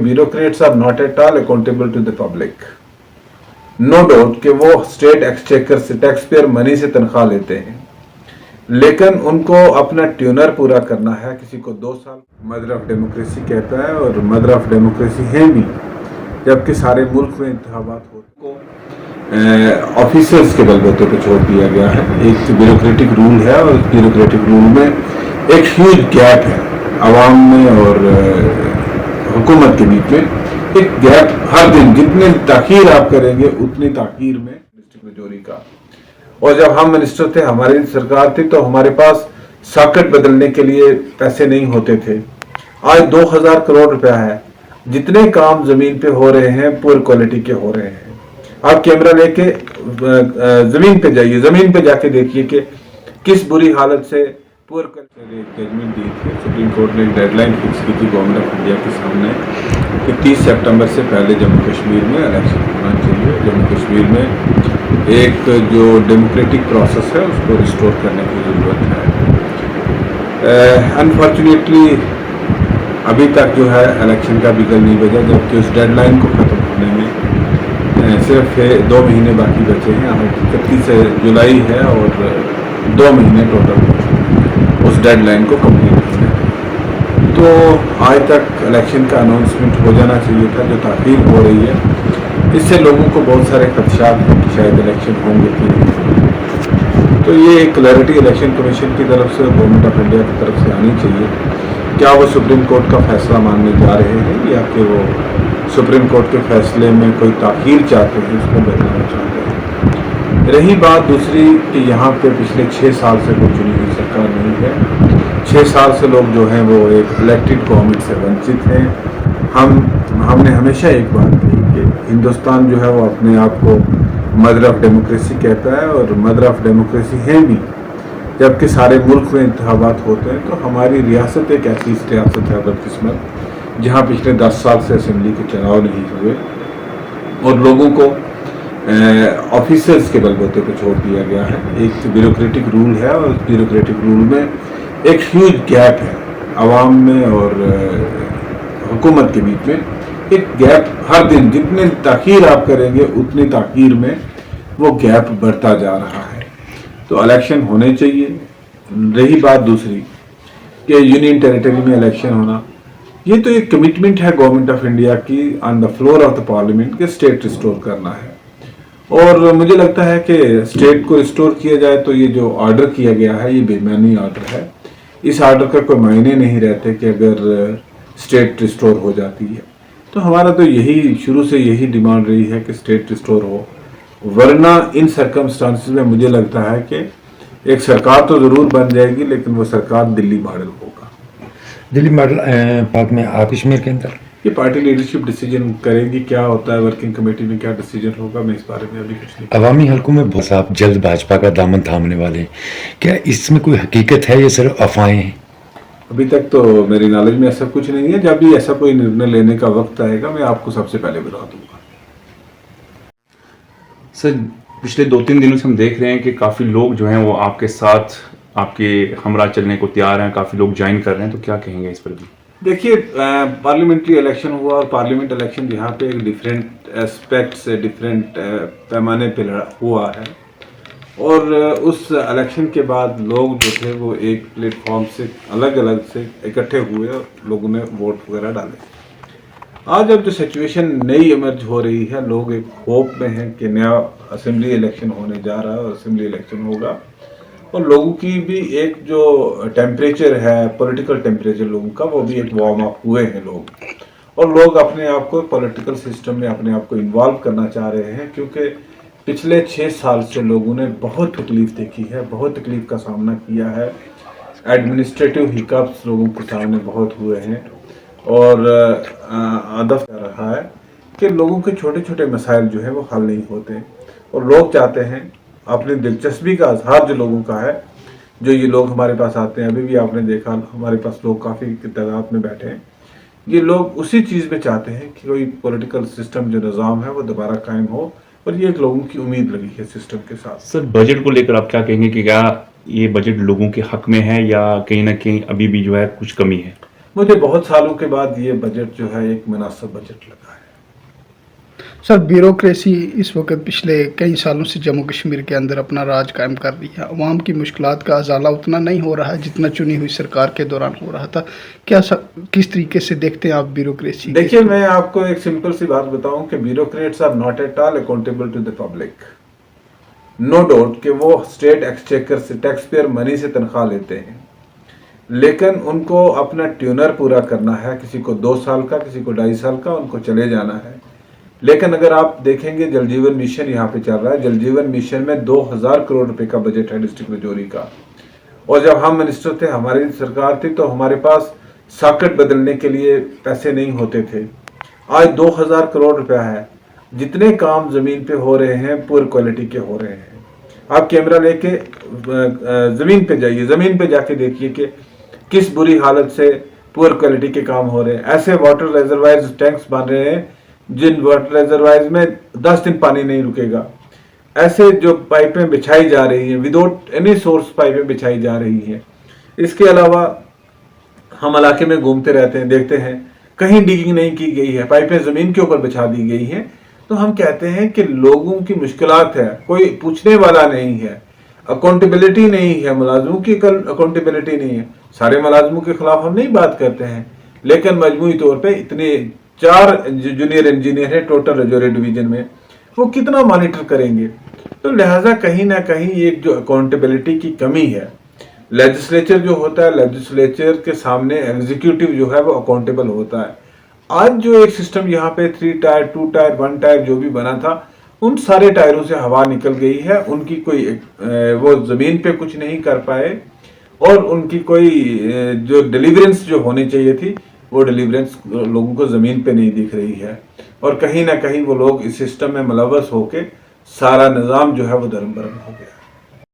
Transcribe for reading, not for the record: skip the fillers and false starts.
Bureaucrats are not at all accountable to the public. No doubt कि वो state exchequer से tax payer money से तनख्वाह लेते हैं, लेकिन उनको अपना ट्यूनर पूरा करना है। किसी को 2 साल मदर ऑफ डेमोक्रेसी कहता है और मदर ऑफ डेमोक्रेसी है भी, जबकि सारे मुल्क में इंतखाबात होते को ऑफिसर्स के बलबूते पर छोड़ दिया गया है। एक ब्यूरोक्रेटिक रूल है और ब्यूरोक्रेटिक रूल में एक ह्यूज गैप है अवाम में और हुकूमत के बीच में। एक गैप हर दिन जितने ताखीर आप करेंगे उतनी ताखीर में डिस्ट्रिक्ट मेजोरी का। और जब हम मिनिस्टर थे, हमारी सरकार थी, तो हमारे पास सॉकेट बदलने के लिए पैसे नहीं होते थे। आज 2000 करोड़ रुपया है। जितने काम जमीन पे हो रहे हैं पूर क्वालिटी के हो रहे हैं। आप कैमरा लेके जमीन पे जाइए, जमीन पे जाके देखिए कि किस बुरी हालत से पूर जजमेंट दी थी। सुप्रीम कोर्ट ने एक डेडलाइन फिक्स की थी गवर्नमेंट ऑफ इंडिया के सामने कि 30 सितंबर से पहले जम्मू कश्मीर में इलेक्शन होना चाहिए। जम्मू कश्मीर में एक जो डेमोक्रेटिक प्रोसेस है उसको रिस्टोर करने की ज़रूरत है। अनफॉर्चुनेटली अभी तक जो है इलेक्शन का बिगल नहीं बजा, जबकि उस डेडलाइन को ख़त्म होने में सिर्फ 2 महीने बाकी बचे हैं। 31 जुलाई है और 2 महीने टोटल उस डेडलाइन को कंप्लीट करना है। तो आज तक इलेक्शन का अनाउंसमेंट हो जाना चाहिए था, जो ताख़ीर हो रही है। इससे लोगों को बहुत सारे खदशात हैं कि शायद इलेक्शन होंगे कि नहीं। तो ये एक क्लैरिटी इलेक्शन कमीशन की तरफ से, गवर्नमेंट ऑफ इंडिया की तरफ से आनी चाहिए। क्या वो सुप्रीम कोर्ट का फैसला मानने जा रहे हैं या कि वो सुप्रीम कोर्ट के फैसले में कोई ताख़ीर चाहते हैं, उसको बदलना चाहते हैं। रही बात दूसरी कि यहाँ पे पिछले 6 साल से कोई चुनी हुई सरकार नहीं है। 6 साल से लोग जो हैं वो एक इलेक्टेड गवर्नमेंट से वंचित हैं। हमने हमेशा एक बात कही कि हिंदुस्तान जो है वो अपने आप को मदर ऑफ डेमोक्रेसी कहता है और मदर ऑफ डेमोक्रेसी है भी, जबकि सारे मुल्क में इंतखाबात होते हैं। तो हमारी रियासत एक ऐसी रियासत है बदकिस्मत, जहाँ पिछले 10 साल से असेंबली के चुनाव नहीं हुए और लोगों को ऑफिसर्स के बलबूते पर छोड़ दिया गया है। एक ब्यूरोक्रेटिक रूल है और ब्यूरोक्रेटिक रूल में एक ह्यूज गैप है अवाम में और हुकूमत के बीच में। एक गैप हर दिन जितने ताख़ीर आप करेंगे उतनी ताख़ीर में वो गैप बढ़ता जा रहा है। तो इलेक्शन होने चाहिए। रही बात दूसरी कि यूनियन टेरिटरी में इलेक्शन होना, ये तो एक कमिटमेंट है गवर्नमेंट ऑफ इंडिया की on the floor of the parliament के स्टेट रिस्टोर करना है। और मुझे लगता है कि स्टेट को रिस्टोर किया जाए तो ये जो ऑर्डर किया गया है ये बेईमानी ऑर्डर है। इस ऑर्डर का कोई मायने नहीं रहते कि अगर स्टेट रिस्टोर हो जाती है। तो हमारा तो यही शुरू से यही डिमांड रही है कि स्टेट रिस्टोर हो, वरना इन सर्कमस्टांसिस में मुझे लगता है कि एक सरकार तो ज़रूर बन जाएगी, लेकिन वो सरकार दिल्ली मॉडल होगा। दिल्ली मॉडल पार्ट में आप कश्मीर के अंदर ये पार्टी लीडरशिप डिसीजन करेगी, क्या होता है वर्किंग कमेटी में क्या डिसीजन होगा, मैं इस बारे में अभी कुछ नहीं। अवामी हलकों में बहुत साहब जल्द भाजपा का दामन थामने वाले हैं, क्या इसमें कोई हकीकत है या सिर्फ अफवाहें हैं? अभी तक तो मेरी नॉलेज में ऐसा कुछ नहीं है। जब भी ऐसा कोई निर्णय लेने का वक्त आएगा मैं आपको सबसे पहले बता दूंगा। सर, पिछले 2-3 दिनों से हम देख रहे हैं कि काफ़ी लोग जो हैं वो आपके साथ आपके हमरा चलने को तैयार हैं, काफ़ी लोग ज्वाइन कर रहे हैं, तो क्या कहेंगे इस पर भी? देखिए, पार्लियामेंट्री इलेक्शन हुआ और पार्लियामेंट इलेक्शन जहाँ पे एक डिफरेंट एस्पेक्ट से डिफरेंट पैमाने पे हुआ है और उस इलेक्शन के बाद लोग जो थे वो एक प्लेटफॉर्म से अलग अलग से इकट्ठे हुए और लोगों ने वोट वगैरह डाले। आज अब जो सिचुएशन नई इमर्ज हो रही है, लोग एक होप में हैं कि नया असेंबली इलेक्शन होने जा रहा है और असेंबली इलेक्शन होगा और लोगों की भी एक जो टेम्परेचर है, पॉलिटिकल टेम्परेचर लोगों का, वो भी एक वार्म अप हुए हैं लोग। और लोग अपने आप को पॉलिटिकल सिस्टम में अपने आप को इन्वॉल्व करना चाह रहे हैं, क्योंकि पिछले 6 साल से लोगों ने बहुत तकलीफ देखी है, बहुत तकलीफ का सामना किया है। एडमिनिस्ट्रेटिव हिकअप्स लोगों के सामने बहुत हुए हैं और अदफ रहा है कि लोगों के छोटे छोटे मसाइल जो है वो हल नहीं होते और लोग चाहते हैं अपनी दिलचस्पी का इजहार जो लोगों का है, जो ये लोग हमारे पास आते हैं, अभी भी आपने देखा हमारे पास लोग काफ़ी तादाद में बैठे हैं, ये लोग उसी चीज़ में चाहते हैं कि कोई पॉलिटिकल सिस्टम जो निज़ाम है वो दोबारा कायम हो और ये एक लोगों की उम्मीद लगी है सिस्टम के साथ। सर, बजट को लेकर आप क्या कहेंगे कि क्या ये बजट लोगों के हक में है या कहीं ना कहीं अभी भी जो है कुछ कमी है? मुझे बहुत सालों के बाद ये बजट जो है एक मुनासिब बजट लगा है। सर, ब्यूरोक्रेसी इस वक्त पिछले कई सालों से जम्मू कश्मीर के अंदर अपना राज कायम कर रही है। अवाम की मुश्किलात का अजाला उतना नहीं हो रहा है जितना चुनी हुई सरकार के दौरान हो रहा था। किस तरीके से देखते हैं आप ब्यूरोक्रेसी? देखिए, मैं आपको एक सिंपल सी बात बताऊं कि bureaucrats are not at all accountable to the public. No doubt कि वो स्टेट एक्सचेकर से टैक्स पेयर मनी से तनख्वाह लेते हैं, लेकिन उनको अपना ट्यूनर पूरा करना है। किसी को 2 साल का, किसी को 2.5 साल का, उनको चले जाना है। लेकिन अगर आप देखेंगे जल जीवन मिशन यहाँ पे चल रहा है, जल जीवन मिशन में 2000 करोड़ रुपए का बजट है डिस्ट्रिक्ट रजौरी का। और जब हम मिनिस्टर थे, हमारी सरकार थी, तो हमारे पास सॉकेट बदलने के लिए पैसे नहीं होते थे। आज 2000 करोड़ रुपया है। जितने काम जमीन पे हो रहे हैं पुअर क्वालिटी के हो रहे हैं। आप कैमरा लेके जमीन पे जाइए, जमीन पे जाके देखिए कि किस बुरी हालत से पुअर क्वालिटी के काम हो रहे हैं। ऐसे वाटर रिजर्वायर्स, टैंक्स बन रहे हैं जिन वाटर रिजर्वायर्स में 10 दिन पानी नहीं रुकेगा। ऐसे जो पाइपें बिछाई जा रही हैं, विदाउट एनी सोर्स पाइपें बिछाई जा रही हैं। इसके अलावा हम इलाके में घूमते रहते हैं, देखते हैं कहीं डिगिंग नहीं की गई है, पाइपें जमीन के ऊपर बिछा दी गई हैं। तो हम कहते हैं कि लोगों की मुश्किलात है, कोई पूछने वाला नहीं है, अकाउंटेबिलिटी नहीं है, मुलाजमों की अकाउंटेबिलिटी नहीं है। सारे मुलाजमों के खिलाफ हम नहीं बात करते हैं, लेकिन मजमूई तौर पे इतने 4 जूनियर इंजीनियर है टोटल रजौरी डिवीजन में, वो कितना मॉनिटर करेंगे? तो लिहाजा कहीं ना कहीं एक जो अकाउंटेबिलिटी की कमी है। लेजिस्लेचर जो होता है, लेजिस्लेचर के सामने एग्जीक्यूटिव जो है वो अकाउंटेबल होता है। आज जो एक सिस्टम यहाँ पे 3 टायर, 2 टायर, 1 टायर जो भी बना था, उन सारे टायरों से हवा निकल गई है। उनकी कोई वो जमीन पे कुछ नहीं कर पाए, और उनकी कोई जो डिलीवरेंस जो होनी चाहिए थी, वो डिलीवरेंस लोगों को जमीन पे नहीं दिख रही है। और कहीं ना कहीं वो लोग इस सिस्टम में मुलव्वस होके सारा निज़ाम जो है वो दरम बरम हो गया।